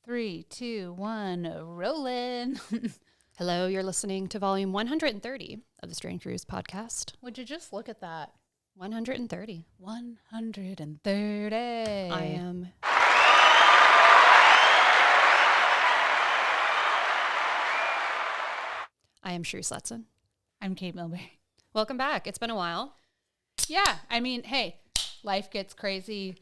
3, 2, 1, rolling. Hello, you're listening to volume 130 of the Strange Grooves podcast. Would you just look at that? 130. 130. I am Shrew Sletson. I'm Kate Milbury. Welcome back. It's been a while. Yeah, I mean, hey, life gets crazy.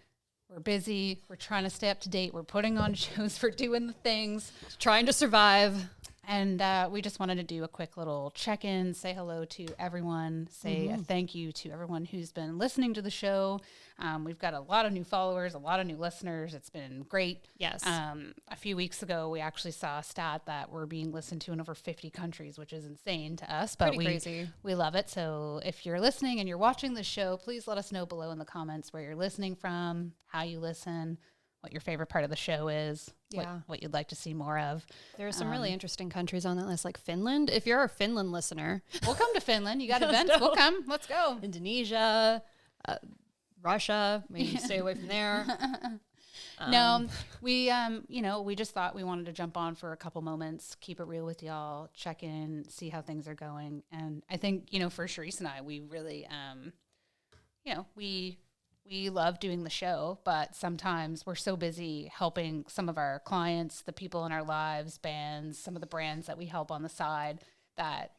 We're busy. We're trying to stay up to date. We're putting on shows. We're doing the things. Trying to survive. And we just wanted to do a quick little check-in, say hello to everyone, say a thank you to everyone who's been listening to the show. We've got a lot of new followers, a lot of new listeners. It's been great. Yes. A few weeks ago, we actually saw a stat that we're being listened to in over 50 countries, which is insane to us. But crazy. We love it. So if you're listening and you're watching the show, please let us know below in the comments where you're listening from, how you listen, what your favorite part of the show is, what you'd like to see more of. There are some really interesting countries on that list, like Finland. If you're a Finland listener, we'll come to Finland. You got events, we'll come. Let's go. Indonesia, Russia, maybe stay away from there. No, we just thought we wanted to jump on for a couple moments, keep it real with y'all, check in, see how things are going. And I think, for Sharice and I, we really, we love doing the show, but sometimes we're so busy helping some of our clients, the people in our lives, bands, some of the brands that we help on the side that,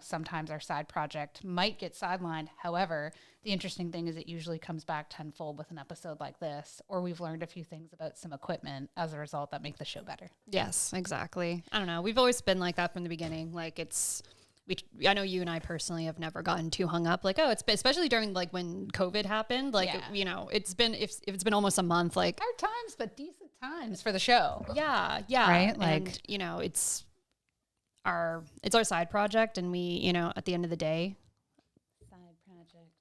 sometimes our side project might get sidelined. However, the interesting thing is it usually comes back tenfold with an episode like this, or we've learned a few things about some equipment as a result that make the show better. Yes, exactly. I don't know. We've always been like that from the beginning. Like I know you and I personally have never gotten too hung up. Like, it's especially during like when COVID happened. Like, it's been if it's been almost a month. Like hard times, but decent times for the show. Yeah, right. And, it's our side project, and we at the end of the day, side project.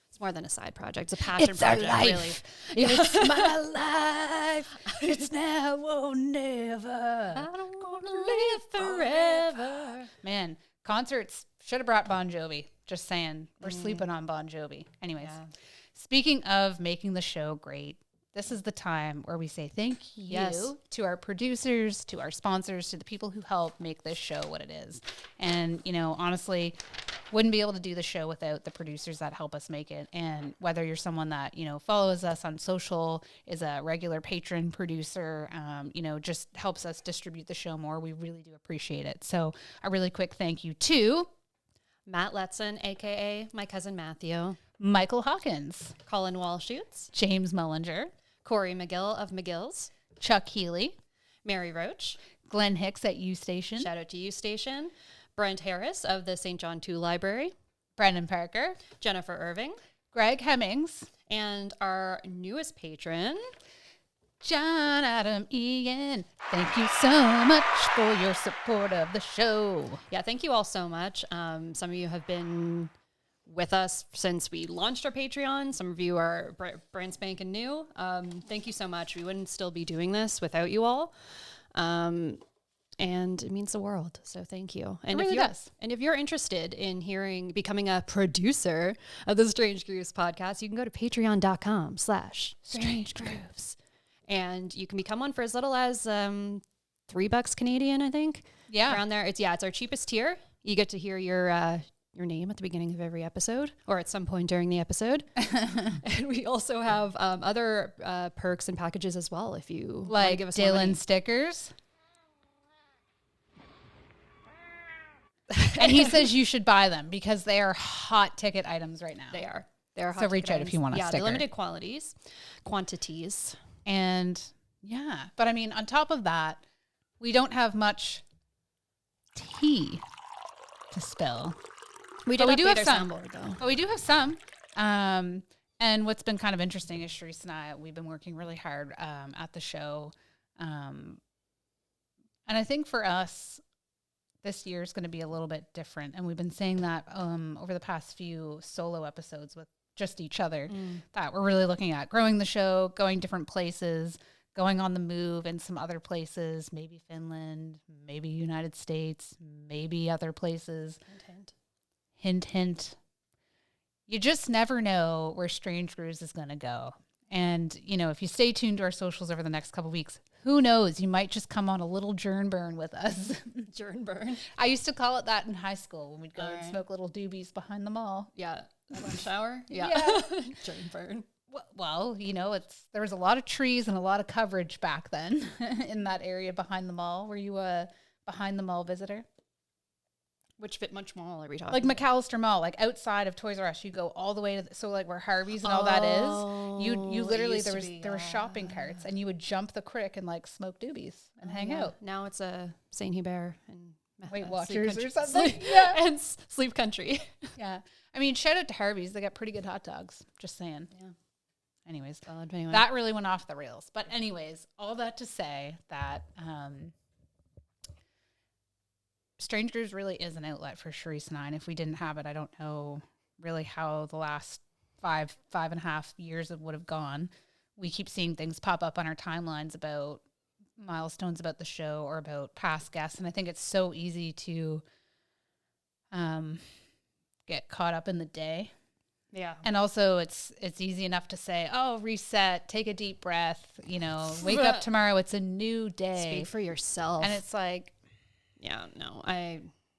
It's more than a side project. It's a passion project. Our life. Really. It's my life. It's now or never. I don't want to live forever. Man. Concerts should have brought Bon Jovi. Just saying. We're sleeping on Bon Jovi. Anyways, Speaking of making the show great, this is the time where we say thank you to our producers, to our sponsors, to the people who help make this show what it is. And, honestly, wouldn't be able to do the show without the producers that help us make it. And whether you're someone that, follows us on social, is a regular patron producer, just helps us distribute the show more, we really do appreciate it. So a really quick thank you to Matt Letson, a.k.a. my cousin Matthew, Michael Hawkins, Colin Walshoots, James Mullinger, Corey McGill of McGill's, Chuck Healy, Mary Roach, Glenn Hicks at U Station. Shout out to U Station. Brent Harris of the St. John II Library, Brendan Parker, Jennifer Irving, Greg Hemmings, and our newest patron, John Adam Ian. Thank you so much for your support of the show. Yeah, thank you all so much. Some of you have been with us since we launched our Patreon. Some of you are brand spanking new. Thank you so much. We wouldn't still be doing this without you all. And it means the world. So thank you. And it really does. And if you're interested in becoming a producer of the Strange Grooves podcast, you can go to patreon.com/Strange Grooves. And you can become one for as little as $3 Canadian, I think. Yeah. Around there. It's our cheapest tier. You get to hear your name at the beginning of every episode or at some point during the episode. And we also have other perks and packages as well if you want to give us Dylan stickers. And he says you should buy them because they are hot ticket items right now. They are. They're hot so reach out items. if you want a sticker. Yeah, limited quantities. And but I mean, on top of that, we don't have much tea to spill. We do have some. But we do have some. And what's been kind of interesting is Sharice and I, we've been working really hard at the show. And I think for us, this year is going to be a little bit different. And we've been saying that over the past few solo episodes with just each other, that we're really looking at growing the show, going different places, going on the move in some other places, maybe Finland, maybe United States, maybe other places. Hint, hint. Hint, hint. You just never know where Strange Grooves is going to go. And, you know, if you stay tuned to our socials over the next couple of weeks, who knows? You might just come on a little journ burn with us. Journ burn. I used to call it that in high school when we'd go and smoke little doobies behind the mall. Yeah. Lunch hour. Yeah. Journ burn. Well, you know, there was a lot of trees and a lot of coverage back then in that area behind the mall. Were you a behind the mall visitor? Which Mall are we talking? Like McAllister Mall, like outside of Toys R Us, you go all the way to so like where Harvey's and all that is. You literally there were shopping carts, and you would jump the creek and like smoke doobies and hang out. Now it's a St. Hubert and Weight Watchers or something. And Sleep Country. Yeah, I mean, shout out to Harvey's; they got pretty good hot dogs. Just saying. Yeah. Anyways, that really went off the rails. But anyways, all that to say that. Strange Grooves really is an outlet for Charisse and I. And if we didn't have it, I don't know really how the last 5.5 years would have gone. We keep seeing things pop up on our timelines about milestones about the show or about past guests. And I think it's so easy to get caught up in the day. Yeah. And also it's easy enough to say, oh, reset, take a deep breath, you know, wake up tomorrow. It's a new day. Speak for yourself. And it's like, yeah, no,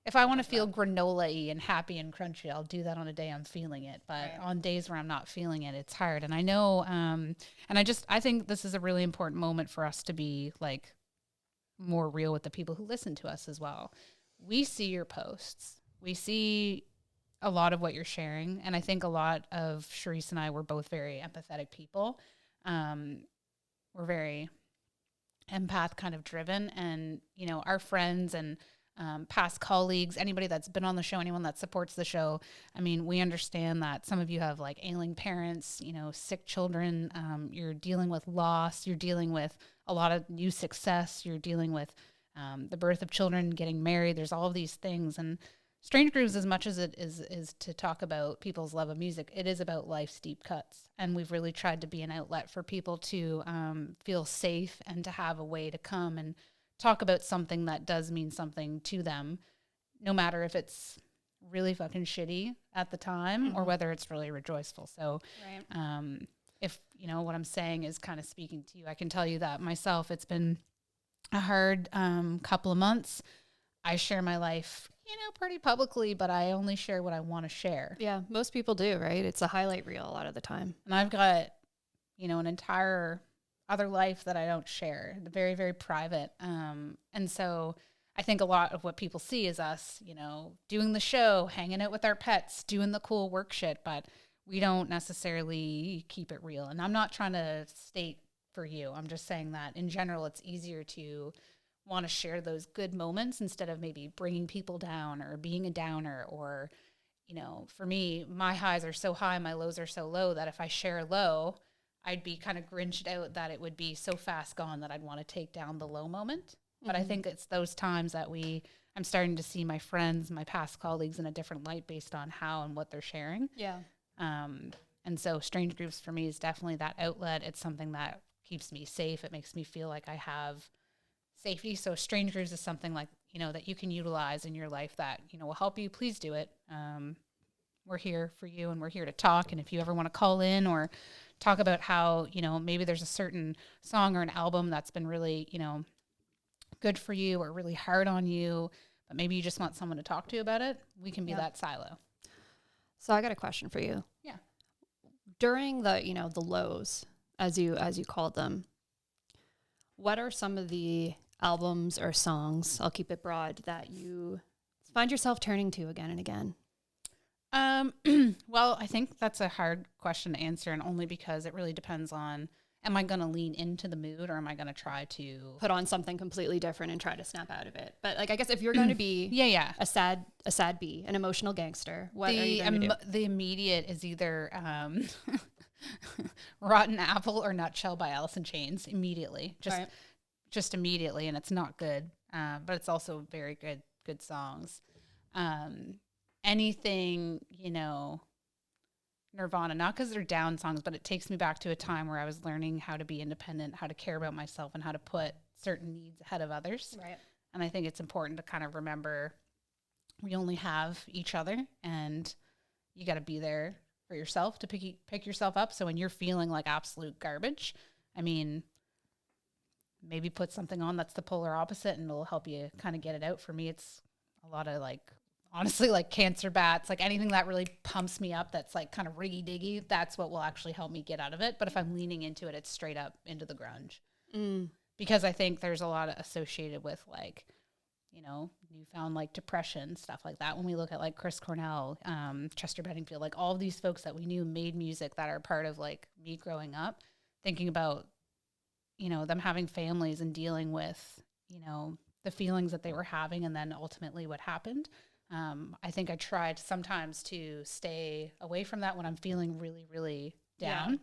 if I want to feel granola-y and happy and crunchy, I'll do that on a day I'm feeling it. But on days where I'm not feeling it, it's hard. And I know, and I think this is a really important moment for us to be like more real with the people who listen to us as well. We see your posts. We see a lot of what you're sharing. And I think a lot of Charisse and I were both very empathetic people. We're very empath kind of driven, and you know, our friends and past colleagues, anybody that's been on the show, anyone that supports the show, I mean, we understand that some of you have like ailing parents, you know, sick children, you're dealing with loss, you're dealing with a lot of new success, you're dealing with the birth of children, getting married. There's all of these things. And Strange Grooves, as much as it is to talk about people's love of music, it is about life's deep cuts. And we've really tried to be an outlet for people to feel safe and to have a way to come and talk about something that does mean something to them, no matter if it's really fucking shitty at the time or whether it's really rejoiceful. So if, you know, what I'm saying is kind of speaking to you, I can tell you that myself, it's been a hard couple of months. I share my life, you know, pretty publicly, but I only share what I want to share. Yeah, most people do, right? It's a highlight reel a lot of the time. And I've got, you know, an entire other life that I don't share, very, very private. And so I think a lot of what people see is us, you know, doing the show, hanging out with our pets, doing the cool work shit, but we don't necessarily keep it real. And I'm not trying to state for you. I'm just saying that in general, it's easier to want to share those good moments instead of maybe bringing people down or being a downer. Or, you know, for me, my highs are so high, my lows are so low that if I share low, I'd be kind of grinched out that it would be so fast gone that I'd want to take down the low moment. But I think it's those times that I'm starting to see my friends, my past colleagues in a different light based on how and what they're sharing. Yeah. And so Strange Grooves for me is definitely that outlet. It's something that keeps me safe. It makes me feel like I have safety. So Strange Grooves is something like, you know, that you can utilize in your life that, you know, will help you. Please do it. We're here for you and we're here to talk. And if you ever want to call in or talk about how, you know, maybe there's a certain song or an album that's been really, you know, good for you or really hard on you, but maybe you just want someone to talk to about it, we can be that silo. So I got a question for you. Yeah. During the, you know, the lows, as you called them, what are some of the albums or songs, I'll keep it broad, that you find yourself turning to again and again? Well, I think that's a hard question to answer, and only because it really depends on, am I going to lean into the mood or am I going to try to put on something completely different and try to snap out of it? But like, I guess if you're going to be a sad bee, an emotional gangster, what are you going to do? The immediate is either Rotten Apple or Nutshell by Alice in Chains immediately. Just immediately, and it's not good, but it's also very good songs. Anything, you know, Nirvana, not because they're down songs, but it takes me back to a time where I was learning how to be independent, how to care about myself, and how to put certain needs ahead of others. Right. And I think it's important to kind of remember we only have each other, and you got to be there for for yourself to pick yourself up. So when you're feeling like absolute garbage, I mean, maybe put something on that's the polar opposite and it'll help you kind of get it out. For me, it's a lot of like, honestly, like Cancer Bats, like anything that really pumps me up that's like kind of riggy diggy, that's what will actually help me get out of it. But if I'm leaning into it, it's straight up into the grunge. Because I think there's a lot of associated with like, you know, newfound like depression, stuff like that. When we look at like Chris Cornell, Chester Benningfield, like all of these folks that we knew made music that are part of like me growing up, thinking about, you know, them having families and dealing with, you know, the feelings that they were having and then ultimately what happened. I think I tried sometimes to stay away from that when I'm feeling really, really down.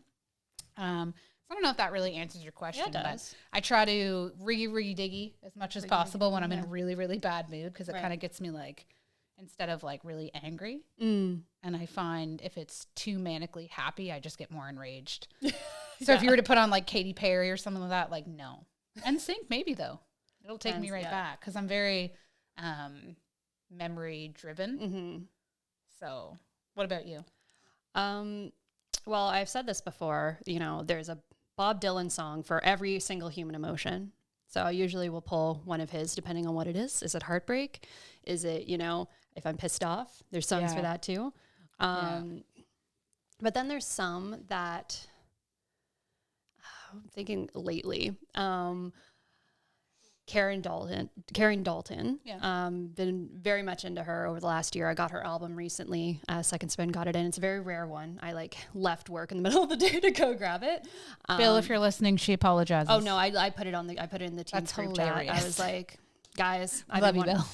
So I don't know if that really answers your question, but I try to riggy diggy as much as possible when I'm in a really, really bad mood, because it kind of gets me like, instead of like really angry. And I find if it's too manically happy, I just get more enraged. So if you were to put on like Katy Perry or something like that, like no. NSYNC maybe though. It'll take me right back, because I'm very memory driven. So what about you? Well, I've said this before, you know, there's a Bob Dylan song for every single human emotion. So I usually will pull one of his depending on what it is. Is it heartbreak? Is it, you know, if I'm pissed off? There's songs for that too. But then there's some that I'm thinking lately. Karen Dalton, been very much into her over the last year. I got her album recently. Second Spin got it in. It's a very rare one. I like left work in the middle of the day to go grab it. Bill, if you're listening, she apologizes. Oh no, I put it in the team's group chat. I was like, guys, I love you, Bill.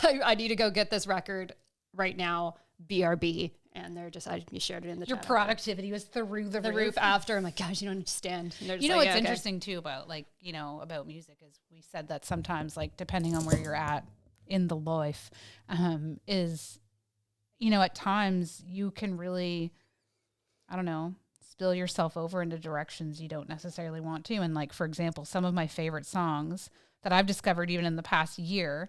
I need to go get this record right now. BRB. And they're just, you shared it in the Your chat. Your productivity was through the roof after. I'm like, gosh, you don't understand. You know, what's interesting too about like, you know, about music is we said that sometimes like depending on where you're at in the life, is, you know, at times you can really, I don't know, spill yourself over into directions you don't necessarily want to. And like, for example, some of my favorite songs that I've discovered even in the past year,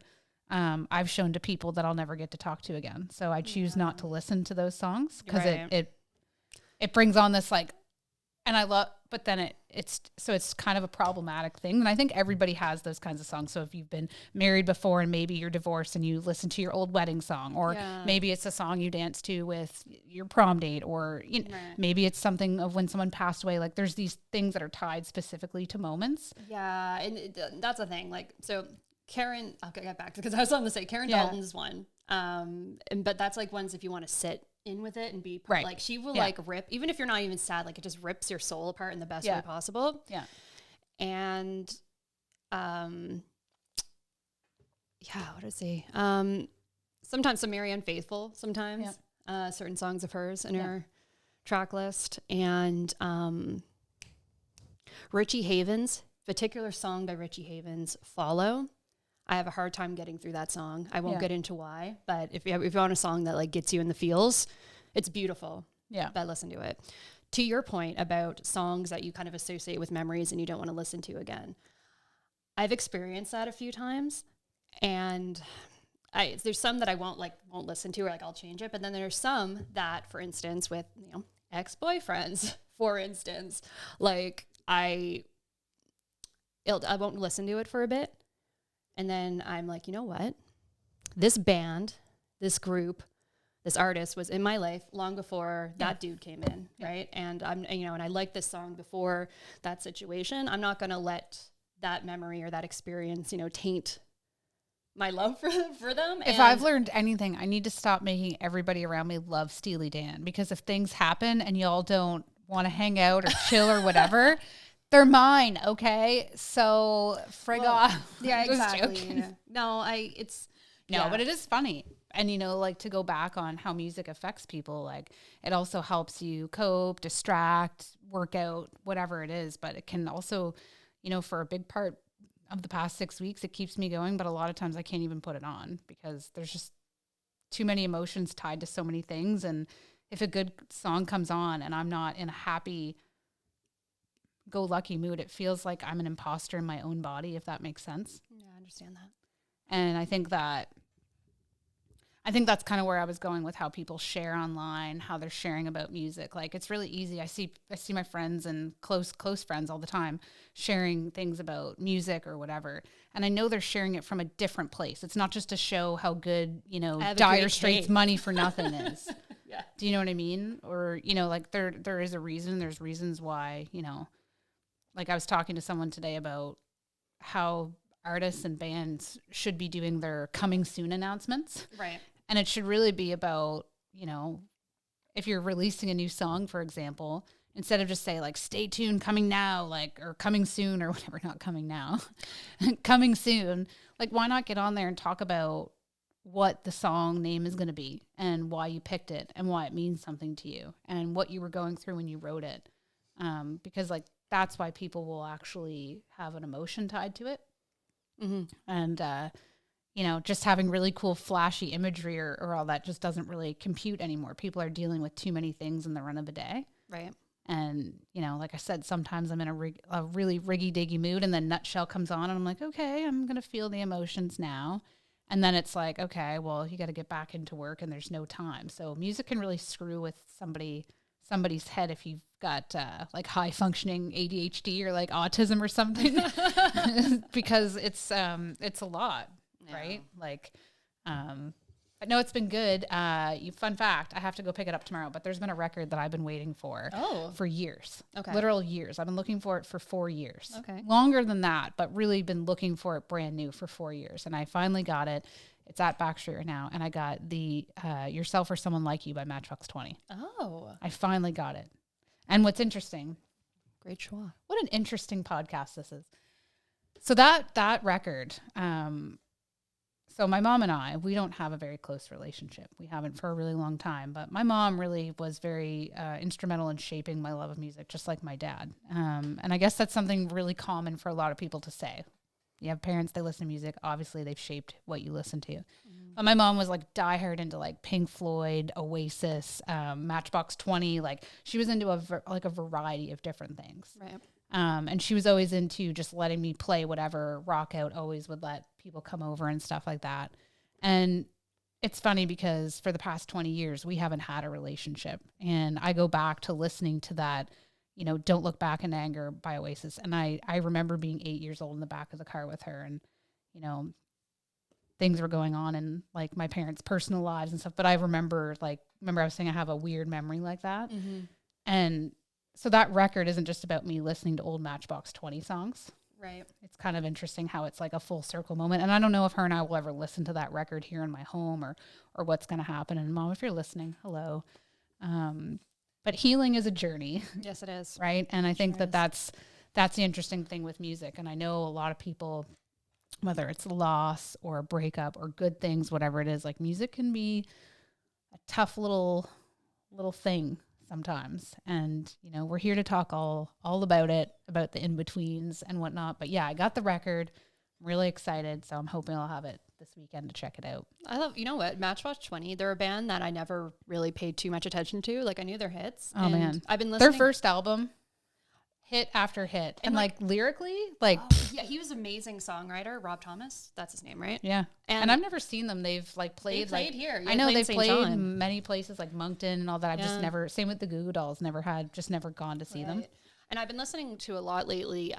I've shown to people that I'll never get to talk to again. So I choose not to listen to those songs, because it brings on this like, and I love, but then it's kind of a problematic thing. And I think everybody has those kinds of songs. So if you've been married before and maybe you're divorced and you listen to your old wedding song, or maybe it's a song you dance to with your prom date, or you know, maybe it's something of when someone passed away. Like there's these things that are tied specifically to moments. Yeah. And that's a thing. Like, so Karen, I'll get back to, because I was on to say Karen Dalton's one. But that's like ones if you want to sit in with it and be like, she will like rip, even if you're not even sad, like it just rips your soul apart in the best way possible. Yeah. And, what did I say? Sometimes some Marianne Faithfull, sometimes, certain songs of hers in her track list. And, Richie Havens, particular song by Richie Havens, Follow. I have a hard time getting through that song. I won't get into why, but if you want a song that like gets you in the feels, it's beautiful. Yeah. But listen to it. To your point about songs that you kind of associate with memories and you don't want to listen to again. I've experienced that a few times, and there's some that I won't listen to, or like I'll change it. But then there's some that, for instance, with, you know, ex-boyfriends, for instance, like I won't listen to it for a bit. And then I'm like, you know what? This band, this group, this artist was in my life long before that dude came in, right? And and I like this song before that situation. I'm not going to let that memory or that experience, you know, taint my love for them. If I've learned anything, I need to stop making everybody around me love Steely Dan, because if things happen and y'all don't want to hang out or chill or whatever, they're mine, okay? So off. Yeah, exactly. No, but it is funny. And, you know, like to go back on how music affects people, like it also helps you cope, distract, work out, whatever it is. But it can also, you know, for a big part of the past 6 weeks, it keeps me going. But a lot of times I can't even put it on because there's just too many emotions tied to so many things. And if a good song comes on and I'm not in a happy go lucky mood, it feels like I'm an imposter in my own body, if that makes sense. Yeah, I understand that. And I think that, I think that's kind of where I was going with how people share online, how they're sharing about music. Like, it's really easy. I see my friends and close friends all the time sharing things about music or whatever. And I know they're sharing it from a different place. It's not just to show how good, Dire Straits' Money for Nothing is. Yeah. Do you know what I mean? Or, like there is a reason. There's reasons why, like I was talking to someone today about how artists and bands should be doing their coming soon announcements. Right. And it should really be about, if you're releasing a new song, for example, instead of just say like, stay tuned, coming now, like, or coming soon or whatever, not coming now, coming soon. Like, why not get on there and talk about what the song name is going to be and why you picked it and why it means something to you and what you were going through when you wrote it. Because like, that's why people will actually have an emotion tied to it. Mm-hmm. And, just having really cool flashy imagery or all that just doesn't really compute anymore. People are dealing with too many things in the run of a day. Right. And, like I said, sometimes I'm in a really riggy-diggy mood and then Nutshell comes on and I'm like, okay, I'm going to feel the emotions now. And then it's like, okay, well, you got to get back into work and there's no time. So music can really screw with somebody's head if you've got like high functioning ADHD or like autism or something, because it's a lot. Yeah. Right? Like, but no, it's been good. Fun fact, I have to go pick it up tomorrow, but there's been a record that I've been waiting for years. Okay. Literal years. I've been looking for it for 4 years. Okay. Longer than that, but really been looking for it brand new for 4 years. And I finally got it. It's at Backstreet right now. And I got the Yourself or Someone Like You by Matchbox 20. Oh. I finally got it. And what's interesting. Great choix. What an interesting podcast this is. So that record, so my mom and I, we don't have a very close relationship. We haven't for a really long time. But my mom really was very instrumental in shaping my love of music, just like my dad. And I guess that's something really common for a lot of people to say. You have parents, they listen to music. Obviously, they've shaped what you listen to. Mm-hmm. But my mom was like diehard into like Pink Floyd, Oasis, Matchbox 20. Like she was into a variety of different things. Right. And she was always into just letting me play whatever rock out, always would let people come over and stuff like that. And it's funny because for the past 20 years, we haven't had a relationship. And I go back to listening to that, Don't Look Back in Anger by Oasis. And I remember being 8 years old in the back of the car with her and, things were going on in like my parents' personal lives and stuff. But I remember I was saying I have a weird memory like that. Mm-hmm. And so that record isn't just about me listening to old Matchbox 20 songs. Right. It's kind of interesting how it's like a full circle moment. And I don't know if her and I will ever listen to that record here in my home or what's going to happen. And Mom, if you're listening, hello. But healing is a journey. Yes, it is. Right. And I think that's the interesting thing with music. And I know a lot of people, whether it's loss or a breakup or good things, whatever it is, like music can be a tough little thing sometimes. And, we're here to talk all about it, about the in-betweens and whatnot. But yeah, I got the record. I'm really excited. So I'm hoping I'll have it this weekend to check it out. I love, Matchbox 20, they're a band that I never really paid too much attention to. Like I knew their hits. Oh man. I've been listening. Their first album, hit after hit. And like lyrically, like. Oh, yeah, he was an amazing songwriter. Rob Thomas. That's his name, right? Yeah. And I've never seen them. They've played here. Yeah, I know they've played many places like Moncton and all that. I've just never, same with the Goo Goo Dolls, never gone to see them. And I've been listening to a lot lately.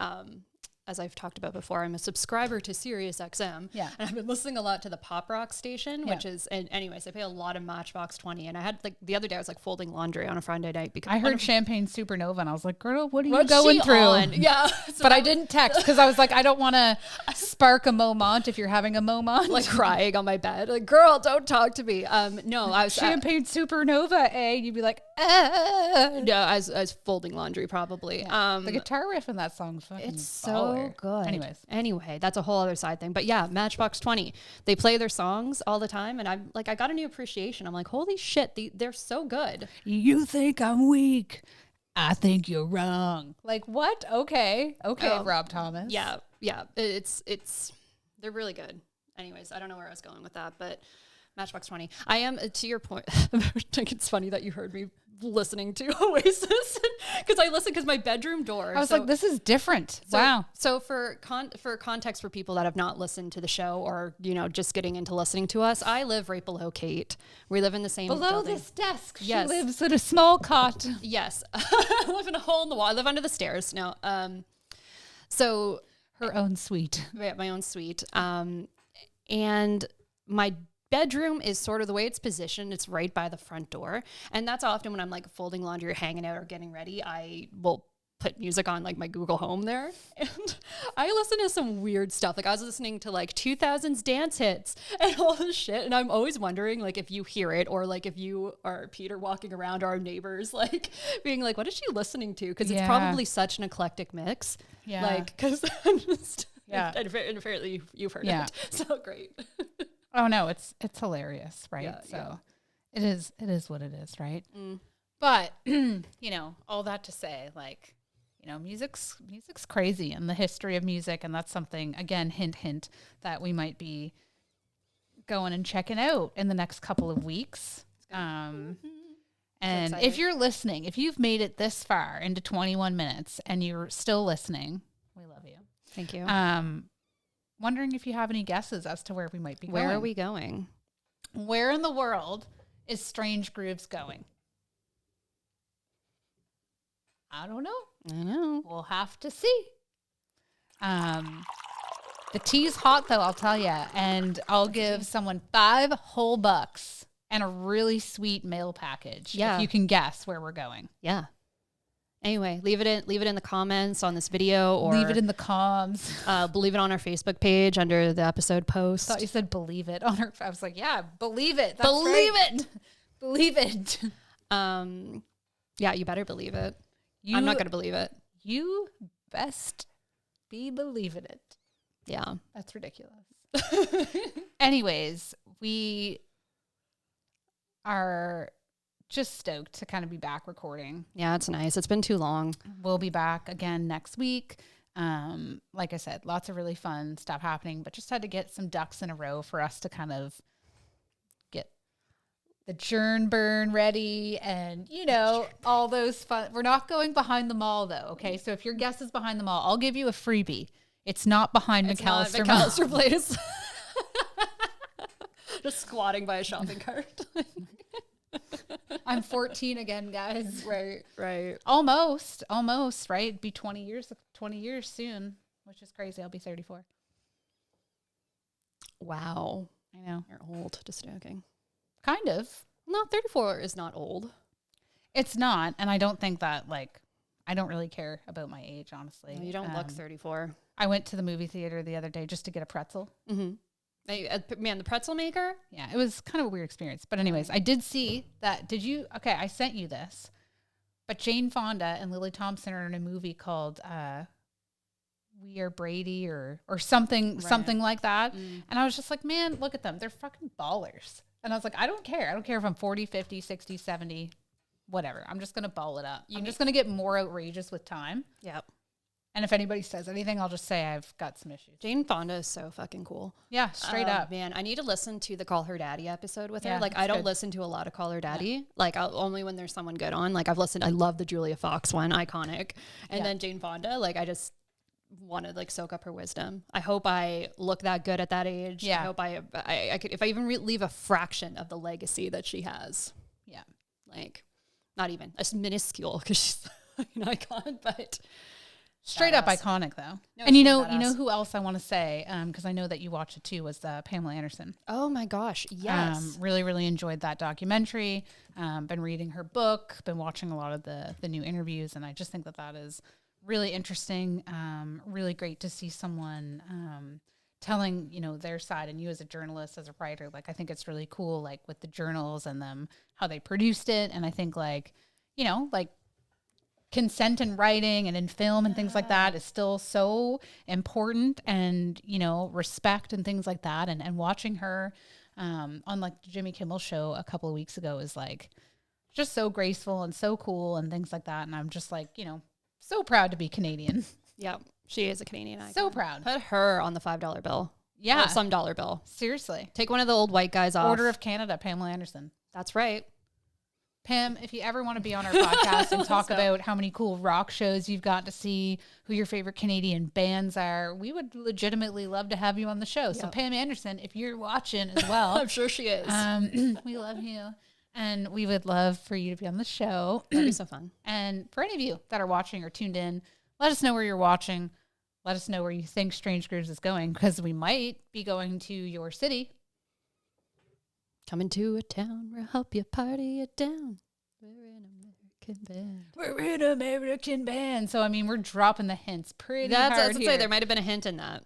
As I've talked about before, I'm a subscriber to Sirius XM. Yeah. And I've been listening a lot to the pop rock station, which is, and anyways, I play a lot of Matchbox 20. And I had the other day, I was folding laundry on a Friday night because I heard Champagne Supernova and I was like, girl, what are you going through? Yeah. So but I didn't text because I was like, I don't want to spark a moment if you're having a moment. Like crying on my bed. Like, girl, don't talk to me. No, I was Champagne Supernova, You'd be like, No, I was folding laundry probably. Yeah. The guitar riff in that song's fucking it's so good. Anyway, that's a whole other side thing. But yeah, Matchbox 20, they play their songs all the time. And I'm like, I got a new appreciation. I'm like, holy shit, they're so good. You think I'm weak. I think you're wrong. Like what? Okay, Rob Thomas. Yeah. It's they're really good. Anyways, I don't know where I was going with that, but Matchbox 20. I am, to your point, I think it's funny that you heard me listening to Oasis because I listen because my bedroom door. I was like, this is different. Wow. So for context for people that have not listened to the show or, just getting into listening to us, I live right below Kate. We live in the same building. This desk. Yes. She lives in a small cot. Yes. I live in a hole in the wall. I live under the stairs. No. So her own suite. Yeah, my own suite. And my bedroom is sort of the way it's positioned. It's right by the front door. And that's often when I'm like folding laundry or hanging out or getting ready, I will put music on like my Google Home there. And I listen to some weird stuff. Like I was listening to like 2000s dance hits and all this shit. And I'm always wondering like if you hear it or like if you are Peter walking around our neighbors, like being like, what is she listening to? Because it's probably such an eclectic mix. Yeah. Like, because I'm just, and apparently you've heard it. So great. Oh no, it's hilarious, right? So it is what it is, right? But all that to say, like, music's crazy and the history of music, and that's something, again, hint, that we might be going and checking out in the next couple of weeks. And if you're listening, if you've made it this far into 21 minutes and you're still listening, we love you. Thank you. Wondering if you have any guesses as to where we might be going. Where are we going? Where in the world is Strange Grooves going? I don't know. We'll have to see. The tea's hot, though, I'll tell you. And I'll give someone $5 whole and a really sweet mail package if you can guess where we're going. Yeah. Anyway, leave it in the comments on this video, or leave it in the comms. Believe it on our Facebook page under the episode post. I thought you said believe it on our. I was like, yeah, believe it. That's believe right. it. Believe it. Yeah, you better believe it. I'm not gonna believe it. You best be believing it. Yeah, that's ridiculous. Anyways, we are just stoked to kind of be back recording. Yeah, it's nice. It's been too long. We'll be back again next week. Like I said, lots of really fun stuff happening, but just had to get some ducks in a row for us to kind of get the churn burn ready and, all those fun. We're not going behind the mall though. Okay. So if your guess is behind the mall, I'll give you a freebie. It's not behind McAllister Place. Just squatting by a shopping cart. I'm 14 again, guys. Right. Almost, right? Be 20 years soon, which is crazy. I'll be 34. Wow. I know. You're old. Just joking. Kind of. No, 34 is not old. It's not. And I don't think that, I don't really care about my age, honestly. No, you don't look 34. I went to the movie theater the other day just to get a pretzel. Mm-hmm. Man, the pretzel maker? Yeah, it was kind of a weird experience. But anyways, I did see that. Okay, I sent you this. But Jane Fonda and Lily Thompson are in a movie called We Are Brady or something like that. And I was just like, man, look at them. They're fucking ballers. And I was like, I don't care. I don't care if I'm 40, 50, 60, 70, whatever. I'm just going to ball it up. I'm just going to get more outrageous with time. Yep. And if anybody says anything, I'll just say I've got some issues. Jane Fonda is so fucking cool. Yeah, straight up. Man, I need to listen to the Call Her Daddy episode with her. I don't listen to a lot of Call Her Daddy. Yeah. Only when there's someone good on. I've listened. I love the Julia Fox one, iconic. And then Jane Fonda, I just want to soak up her wisdom. I hope I look that good at that age. Yeah. I hope I could, if I even leave a fraction of the legacy that she has. Yeah. Not even a minuscule because she's an icon, but... Straight up iconic, though. No, and you know who else I want to say, because I know that you watched it too, was Pamela Anderson. Oh my gosh, yes. Really, really enjoyed that documentary. Been reading her book, been watching a lot of the new interviews, and I just think that is really interesting. Really great to see someone telling, their side, and you as a journalist, as a writer, I think it's really cool, with the journals and them, how they produced it. And I think consent in writing and in film and things like that is still so important, and respect and things like that, and watching her on the Jimmy Kimmel show a couple of weeks ago is just so graceful and so cool and things like that, and I'm just so proud to be Canadian. Yeah, she is a Canadian icon. So proud. Put her on the $5 bill. Yeah. Or some dollar bill. Seriously. Take one of the old white guys off. Order of Canada, Pamela Anderson. That's right. Pam, if you ever want to be on our podcast and talk about how many cool rock shows you've got to see, who your favorite Canadian bands are, we would legitimately love to have you on the show. Yep. So Pam Anderson, if you're watching as well. I'm sure she is. We love you. And we would love for you to be on the show. That'd be so fun. And for any of you that are watching or tuned in, let us know where you're watching. Let us know where you think Strange Grooves is going, because we might be going to your city. Coming to a town, we'll help you party it down. We're an American band. We're an American band. So, I mean, we're dropping the hints pretty hard here. Say, there might have been a hint in that.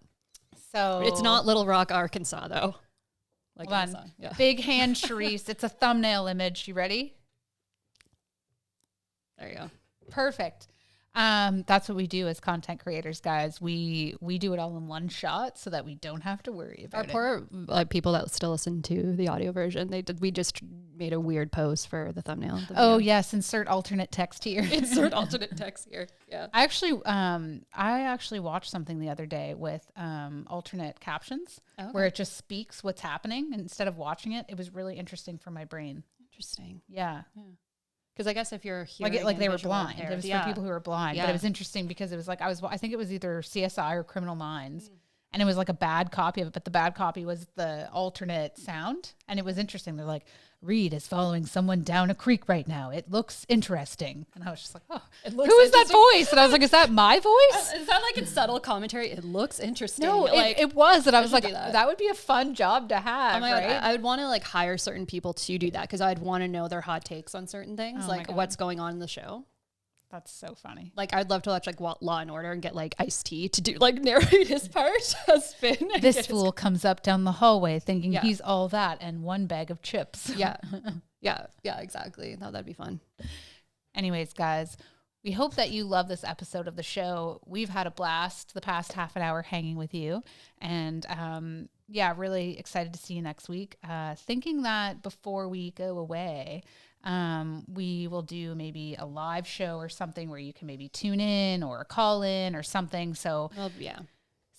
So it's not Little Rock, Arkansas, though. Like hold on. Yeah. Big hand, Charisse. It's a thumbnail image. You ready? There you go. Perfect. That's what we do as content creators, guys. We do it all in one shot so that we don't have to worry about it. Our poor people that still listen to the audio version, we just made a weird post for the thumbnail. Oh yes, insert alternate text here. Insert alternate text here. Yeah. I actually watched something the other day with alternate captions where it just speaks what's happening instead of watching it. It was really interesting for my brain. Interesting. Yeah. Because I guess if you're hearing like they were blind, it was for people who were blind. Yeah. But it was interesting because it was like I think it was either CSI or Criminal Minds, and it was like a bad copy of it. But the bad copy was the alternate sound, and it was interesting. They're like, Reed is following someone down a creek right now. It looks interesting, and I was just like, oh, who is that voice? And I was like, is that my voice? Is that like in subtle commentary? It looks interesting. No, like, it was, and I was like, that would be a fun job to have. Right? I would want to like hire certain people to do that because I'd want to know their hot takes on certain things, like what's going on in the show. That's so funny. Like I'd love to watch like Law and Order and get like Ice-T to do like narrate his part as Finn. This fool comes up down the hallway thinking he's all that and one bag of chips. Yeah. Yeah, exactly. That'd be fun. Anyways, guys, we hope that you love this episode of the show. We've had a blast the past half an hour hanging with you. And really excited to see you next week. Thinking that before we go away, we will do maybe a live show or something where you can maybe tune in or call in or something. So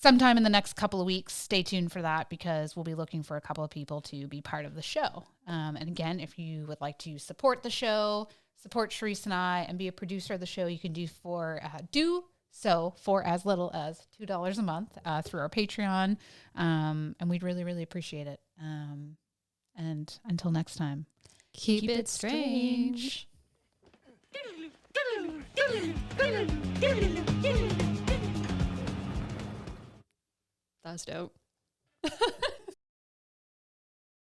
sometime in the next couple of weeks, stay tuned for that because we'll be looking for a couple of people to be part of the show. And again, if you would like to support the show, support Charisse and I, and be a producer of the show, you can do so for as little as $2 a month through our Patreon. And we'd really, really appreciate it. And until next time. Keep it strange. That was dope.